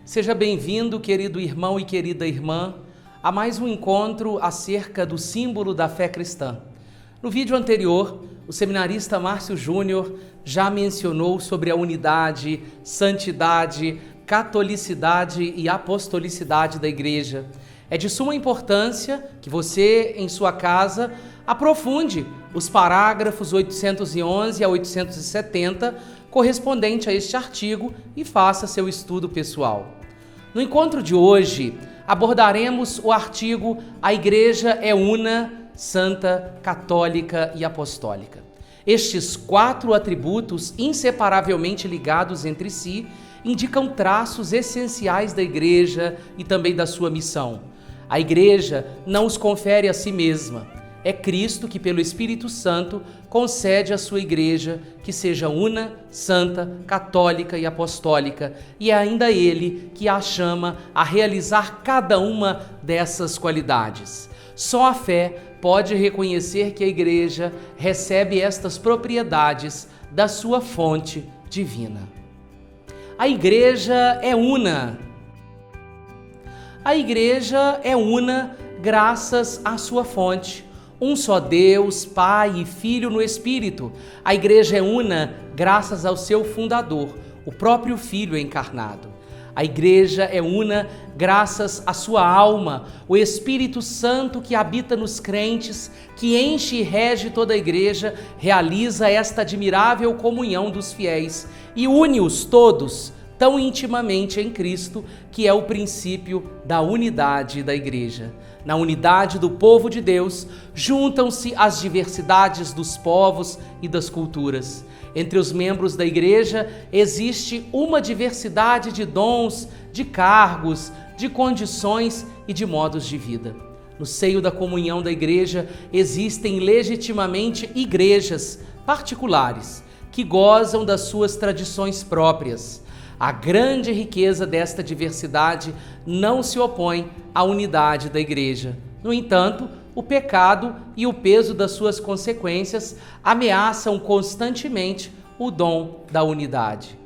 Seja bem-vindo, querido irmão e querida irmã, a mais um encontro acerca do símbolo da fé cristã. No vídeo anterior, o seminarista Márcio Júnior já mencionou sobre a unidade, santidade, catolicidade e apostolicidade da Igreja. É de suma importância que você, em sua casa, aprofunde os parágrafos 811 a 870, correspondente a este artigo, e faça seu estudo pessoal. No encontro de hoje, abordaremos o artigo A Igreja é Una, Santa, Católica e Apostólica. Estes 4 atributos, inseparavelmente ligados entre si, indicam traços essenciais da Igreja e também da sua missão. A Igreja não os confere a si mesma. É Cristo que, pelo Espírito Santo, concede à sua Igreja que seja una, santa, católica e apostólica, e é ainda Ele que a chama a realizar cada uma dessas qualidades. Só a fé pode reconhecer que a Igreja recebe estas propriedades da sua fonte divina. A Igreja é una. A Igreja é una graças à sua fonte. Um só Deus, Pai e Filho no Espírito. A Igreja é una graças ao seu fundador, o próprio Filho encarnado. A Igreja é una graças à sua alma, o Espírito Santo que habita nos crentes, que enche e rege toda a Igreja, realiza esta admirável comunhão dos fiéis e une-os todos tão intimamente em Cristo, que é o princípio da unidade da Igreja. Na unidade do povo de Deus, juntam-se as diversidades dos povos e das culturas. Entre os membros da Igreja existe uma diversidade de dons, de cargos, de condições e de modos de vida. No seio da comunhão da Igreja existem legitimamente igrejas particulares que gozam das suas tradições próprias. A grande riqueza desta diversidade não se opõe à unidade da Igreja. No entanto, o pecado e o peso das suas consequências ameaçam constantemente o dom da unidade.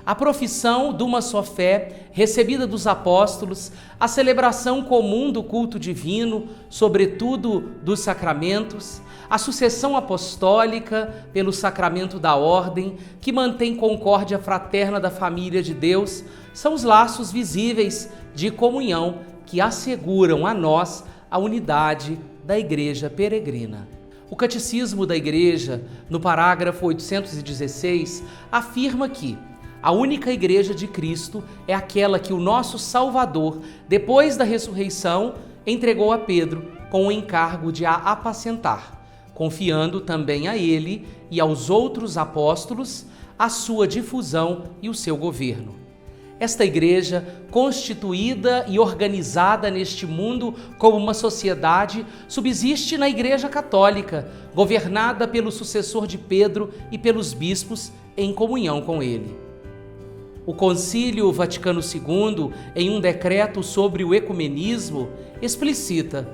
A profissão de uma só fé, recebida dos apóstolos, a celebração comum do culto divino, sobretudo dos sacramentos, a sucessão apostólica pelo sacramento da ordem, que mantém concórdia fraterna da família de Deus, são os laços visíveis de comunhão que asseguram a nós a unidade da Igreja peregrina. O Catecismo da Igreja, no parágrafo 816, afirma que a única Igreja de Cristo é aquela que o nosso Salvador, depois da ressurreição, entregou a Pedro com o encargo de a apacentar, confiando também a ele e aos outros apóstolos a sua difusão e o seu governo. Esta Igreja, constituída e organizada neste mundo como uma sociedade, subsiste na Igreja Católica, governada pelo sucessor de Pedro e pelos bispos em comunhão com ele. O Concílio Vaticano II, em um decreto sobre o ecumenismo, explicita: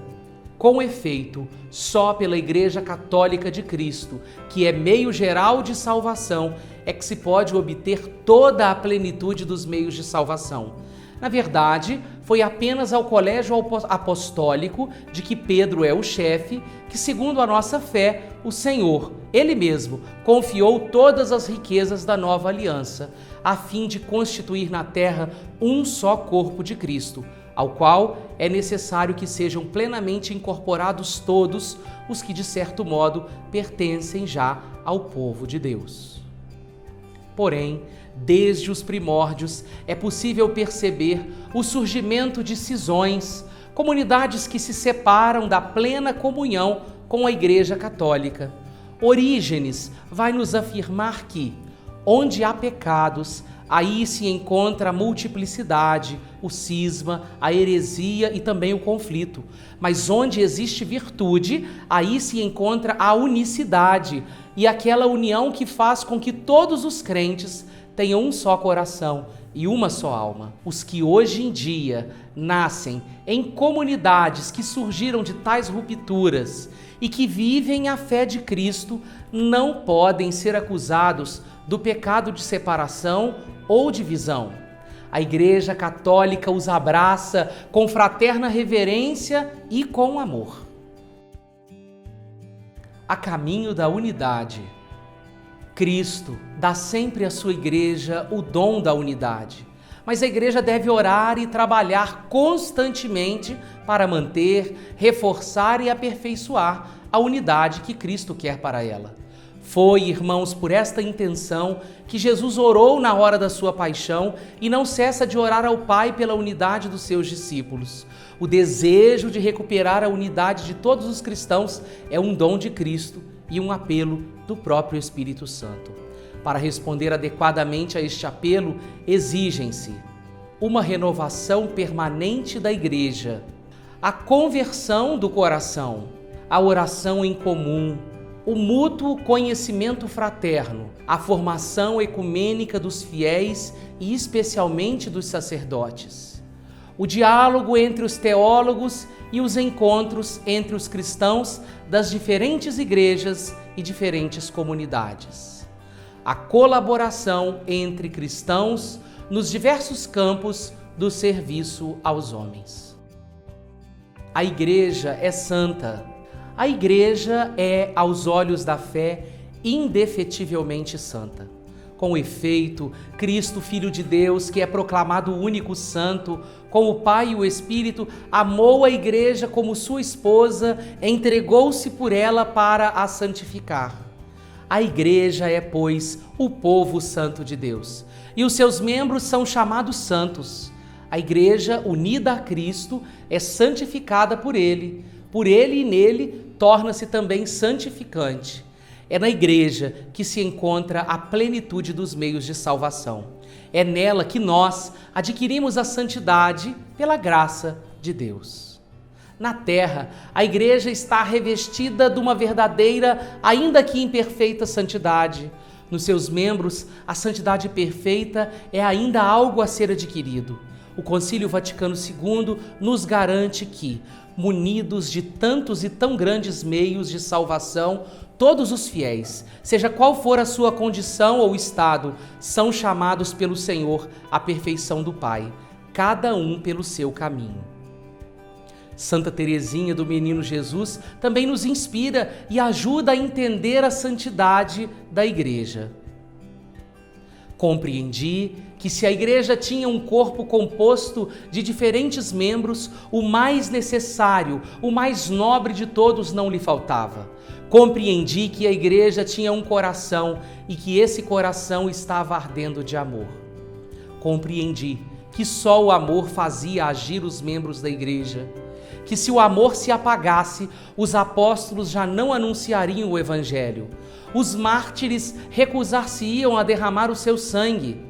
com efeito, só pela Igreja Católica de Cristo, que é meio geral de salvação, é que se pode obter toda a plenitude dos meios de salvação. Na verdade, foi apenas ao colégio apostólico, de que Pedro é o chefe, que, segundo a nossa fé, o Senhor, Ele mesmo, confiou todas as riquezas da nova aliança, a fim de constituir na terra um só corpo de Cristo, ao qual é necessário que sejam plenamente incorporados todos os que, de certo modo, pertencem já ao povo de Deus. Porém, desde os primórdios, é possível perceber o surgimento de cisões, comunidades que se separam da plena comunhão com a Igreja Católica. Orígenes vai nos afirmar que, onde há pecados, aí se encontra a multiplicidade, o cisma, a heresia e também o conflito. Mas onde existe virtude, aí se encontra a unicidade e aquela união que faz com que todos os crentes tenham um só coração e uma só alma. Os que hoje em dia nascem em comunidades que surgiram de tais rupturas e que vivem a fé de Cristo não podem ser acusados do pecado de separação ou divisão. A Igreja Católica os abraça com fraterna reverência e com amor. A caminho da unidade, Cristo dá sempre à sua Igreja o dom da unidade, mas a Igreja deve orar e trabalhar constantemente para manter, reforçar e aperfeiçoar a unidade que Cristo quer para ela. Foi, irmãos, por esta intenção que Jesus orou na hora da sua paixão e não cessa de orar ao Pai pela unidade dos seus discípulos. O desejo de recuperar a unidade de todos os cristãos é um dom de Cristo e um apelo do próprio Espírito Santo. Para responder adequadamente a este apelo, exigem-se uma renovação permanente da Igreja, a conversão do coração, a oração em comum, o mútuo conhecimento fraterno, a formação ecumênica dos fiéis e especialmente dos sacerdotes, o diálogo entre os teólogos e os encontros entre os cristãos das diferentes igrejas e diferentes comunidades, a colaboração entre cristãos nos diversos campos do serviço aos homens. A Igreja é santa. A Igreja é, aos olhos da fé, indefetivelmente santa. Com efeito, Cristo, Filho de Deus, que é proclamado o único santo, com o Pai e o Espírito, amou a Igreja como sua esposa, entregou-se por ela para a santificar. A Igreja é, pois, o povo santo de Deus, e os seus membros são chamados santos. A Igreja, unida a Cristo, é santificada por Ele e nele torna-se também santificante. É na Igreja que se encontra a plenitude dos meios de salvação. É nela que nós adquirimos a santidade pela graça de Deus. Na terra, a Igreja está revestida de uma verdadeira, ainda que imperfeita, santidade. Nos seus membros, a santidade perfeita é ainda algo a ser adquirido. O Concílio Vaticano II nos garante que, munidos de tantos e tão grandes meios de salvação, todos os fiéis, seja qual for a sua condição ou estado, são chamados pelo Senhor à perfeição do Pai, cada um pelo seu caminho. Santa Teresinha do Menino Jesus também nos inspira e ajuda a entender a santidade da Igreja. Compreendi que se a Igreja tinha um corpo composto de diferentes membros, o mais necessário, o mais nobre de todos não lhe faltava. Compreendi que a Igreja tinha um coração e que esse coração estava ardendo de amor. Compreendi que só o amor fazia agir os membros da Igreja, que se o amor se apagasse, os apóstolos já não anunciariam o Evangelho. Os mártires recusar-se-iam a derramar o seu sangue.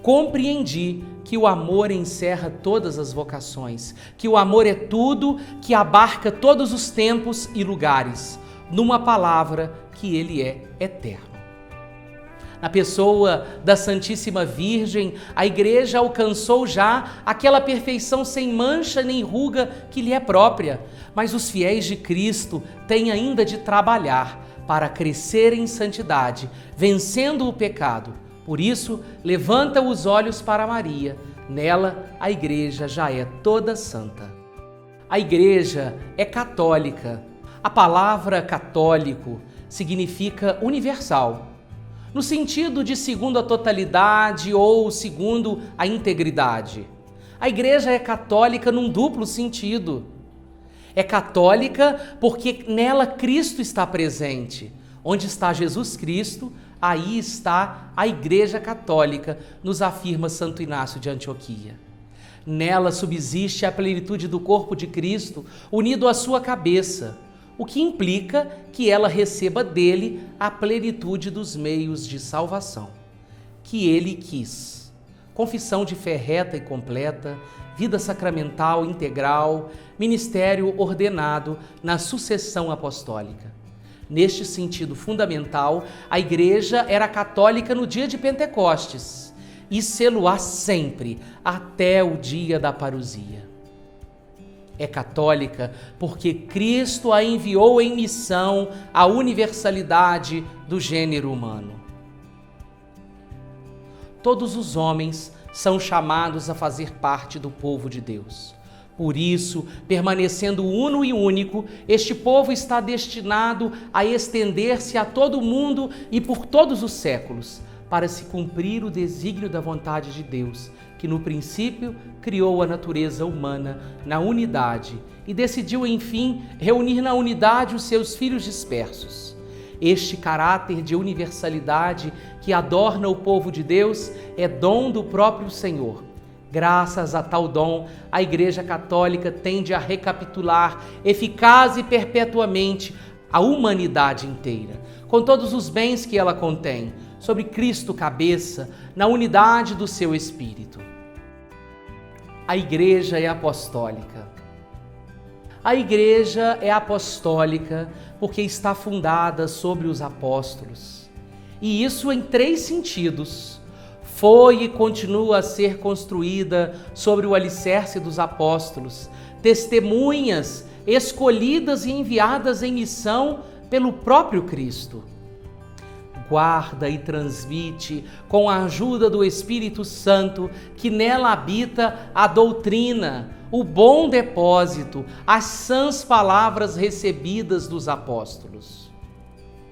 Compreendi que o amor encerra todas as vocações, que o amor é tudo, que abarca todos os tempos e lugares, numa palavra, que ele é eterno. Na pessoa da Santíssima Virgem, a Igreja alcançou já aquela perfeição sem mancha nem ruga que lhe é própria, mas os fiéis de Cristo têm ainda de trabalhar para crescer em santidade, vencendo o pecado. Por isso, levanta os olhos para Maria. Nela, a Igreja já é toda santa. A Igreja é católica. A palavra católico significa universal, no sentido de segundo a totalidade ou segundo a integridade. A Igreja é católica num duplo sentido. É católica porque nela Cristo está presente. Onde está Jesus Cristo, aí está a Igreja Católica, nos afirma Santo Inácio de Antioquia. Nela subsiste a plenitude do corpo de Cristo, unido à sua cabeça, o que implica que ela receba dele a plenitude dos meios de salvação, que ele quis. confissão de fé reta e completa, vida sacramental integral, ministério ordenado na sucessão apostólica. Neste sentido fundamental, a Igreja era católica no dia de Pentecostes e sê-lo-á sempre, até o dia da parousia. É católica porque Cristo a enviou em missão à universalidade do gênero humano. Todos os homens são chamados a fazer parte do povo de Deus. Por isso, permanecendo uno e único, este povo está destinado a estender-se a todo o mundo e por todos os séculos, para se cumprir o desígnio da vontade de Deus, que no princípio criou a natureza humana na unidade e decidiu, enfim, reunir na unidade os seus filhos dispersos. Este caráter de universalidade que adorna o povo de Deus é dom do próprio Senhor. Graças a tal dom, a Igreja Católica tende a recapitular eficaz e perpetuamente a humanidade inteira, com todos os bens que ela contém, sobre Cristo cabeça, na unidade do seu Espírito. A Igreja é apostólica. A Igreja é apostólica porque está fundada sobre os apóstolos. E isso em 3 sentidos. Foi e continua a ser construída sobre o alicerce dos apóstolos, testemunhas escolhidas e enviadas em missão pelo próprio Cristo. Guarda e transmite, com a ajuda do Espírito Santo, que nela habita, a doutrina, o bom depósito, as sãs palavras recebidas dos apóstolos.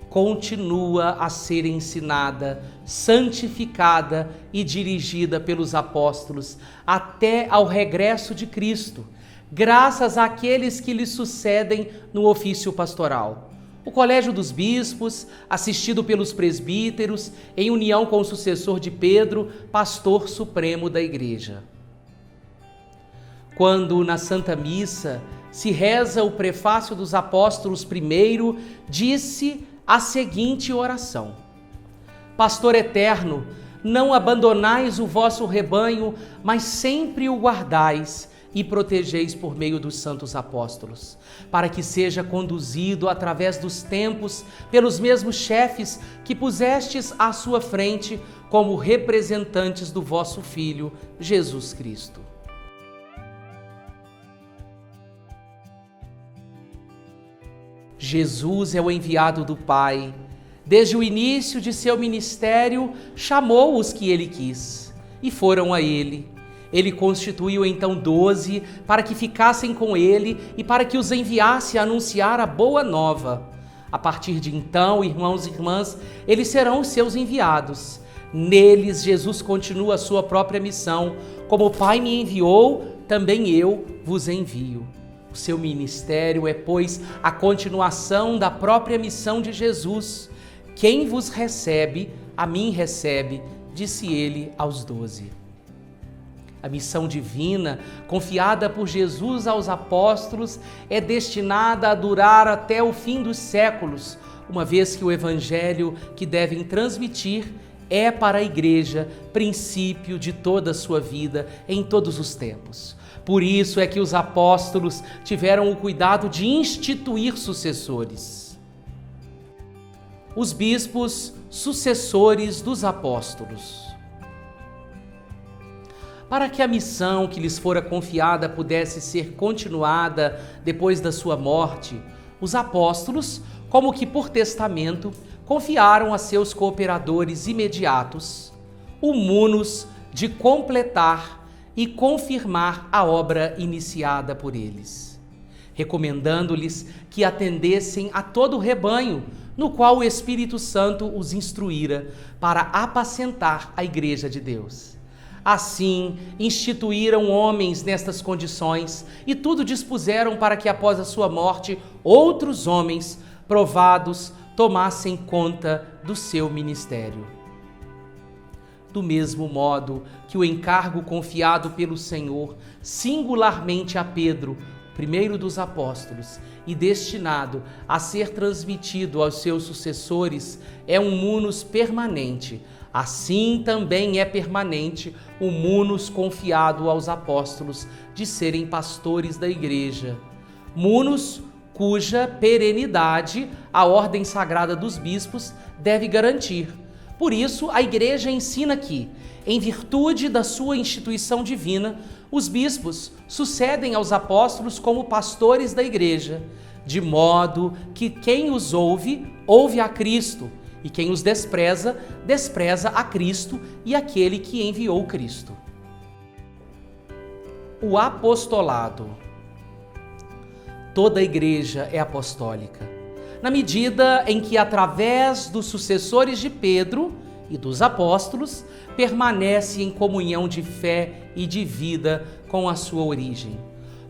Continua a ser ensinada, santificada e dirigida pelos apóstolos até ao regresso de Cristo, graças àqueles que lhe sucedem no ofício pastoral. O Colégio dos Bispos, assistido pelos presbíteros, em união com o sucessor de Pedro, pastor supremo da Igreja. Quando na Santa Missa se reza o prefácio dos apóstolos primeiro, disse a seguinte oração: Pastor eterno, não abandonais o vosso rebanho, mas sempre o guardais e protegeis por meio dos santos apóstolos, para que seja conduzido através dos tempos pelos mesmos chefes que pusestes à sua frente como representantes do vosso Filho, Jesus Cristo. Jesus é o enviado do Pai. Desde o início de seu ministério, chamou os que ele quis, e foram a ele. Ele constituiu então 12 para que ficassem com ele e para que os enviasse a anunciar a boa nova. A partir de então, irmãos e irmãs, eles serão os seus enviados. Neles, Jesus continua a sua própria missão. Como o Pai me enviou, também eu vos envio. O seu ministério é, pois, a continuação da própria missão de Jesus. Quem vos recebe, a mim recebe, disse ele aos 12. A missão divina, confiada por Jesus aos apóstolos, é destinada a durar até o fim dos séculos, uma vez que o evangelho que devem transmitir é para a Igreja princípio de toda a sua vida em todos os tempos. Por isso é que os apóstolos tiveram o cuidado de instituir sucessores. Os bispos, sucessores dos apóstolos. Para que a missão que lhes fora confiada pudesse ser continuada depois da sua morte, os apóstolos, como que por testamento, confiaram a seus cooperadores imediatos o munus de completar e confirmar a obra iniciada por eles, recomendando-lhes que atendessem a todo o rebanho, no qual o Espírito Santo os instruíra para apacentar a Igreja de Deus. Assim, instituíram homens nestas condições e tudo dispuseram para que após a sua morte, outros homens provados tomassem conta do seu ministério. Do mesmo modo que o encargo confiado pelo Senhor, singularmente a Pedro, primeiro dos apóstolos, e destinado a ser transmitido aos seus sucessores, é um munus permanente, assim também é permanente o munus confiado aos apóstolos de serem pastores da igreja. Munus cuja perenidade a ordem sagrada dos bispos deve garantir. Por isso, a igreja ensina que, em virtude da sua instituição divina, os bispos sucedem aos apóstolos como pastores da igreja, de modo que quem os ouve, ouve a Cristo, e quem os despreza, despreza a Cristo e aquele que enviou Cristo. O apostolado. Toda a igreja é apostólica, na medida em que, através dos sucessores de Pedro e dos apóstolos, permanece em comunhão de fé e de vida com a sua origem.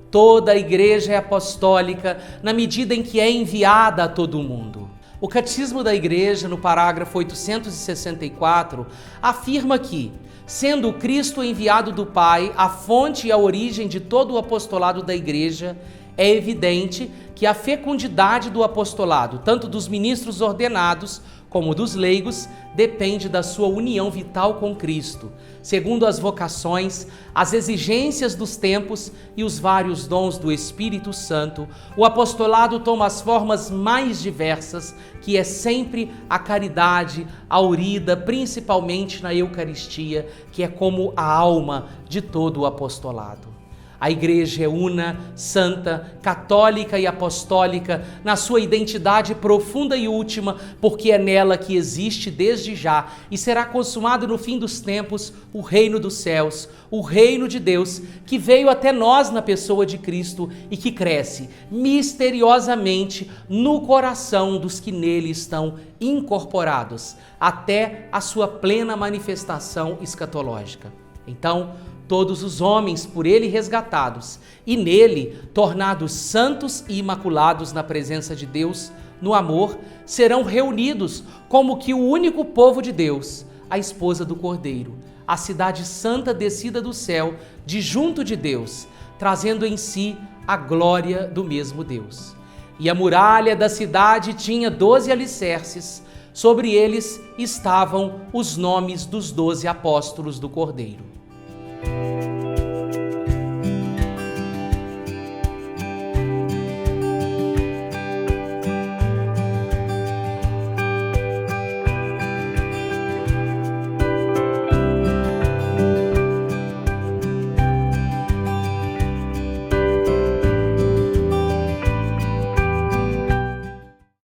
Toda a igreja é apostólica na medida em que é enviada a todo o mundo. O Catecismo da Igreja, no parágrafo 864, afirma que, sendo Cristo enviado do Pai, a fonte e a origem de todo o apostolado da Igreja, é evidente que a fecundidade do apostolado, tanto dos ministros ordenados como dos leigos, depende da sua união vital com Cristo, segundo as vocações, as exigências dos tempos e os vários dons do Espírito Santo. O apostolado toma as formas mais diversas, que é sempre a caridade, aurida principalmente na Eucaristia, que é como a alma de todo o apostolado. A igreja é una, santa, católica e apostólica na sua identidade profunda e última, porque é nela que existe desde já e será consumado no fim dos tempos o reino dos céus, o reino de Deus, que veio até nós na pessoa de Cristo e que cresce misteriosamente no coração dos que nele estão incorporados, até a sua plena manifestação escatológica. Então, todos os homens por ele resgatados e nele tornados santos e imaculados na presença de Deus, no amor, serão reunidos como que o único povo de Deus, a esposa do Cordeiro, a cidade santa descida do céu, de junto de Deus, trazendo em si a glória do mesmo Deus. E a muralha da cidade tinha 12 alicerces, sobre eles estavam os nomes dos 12 apóstolos do Cordeiro.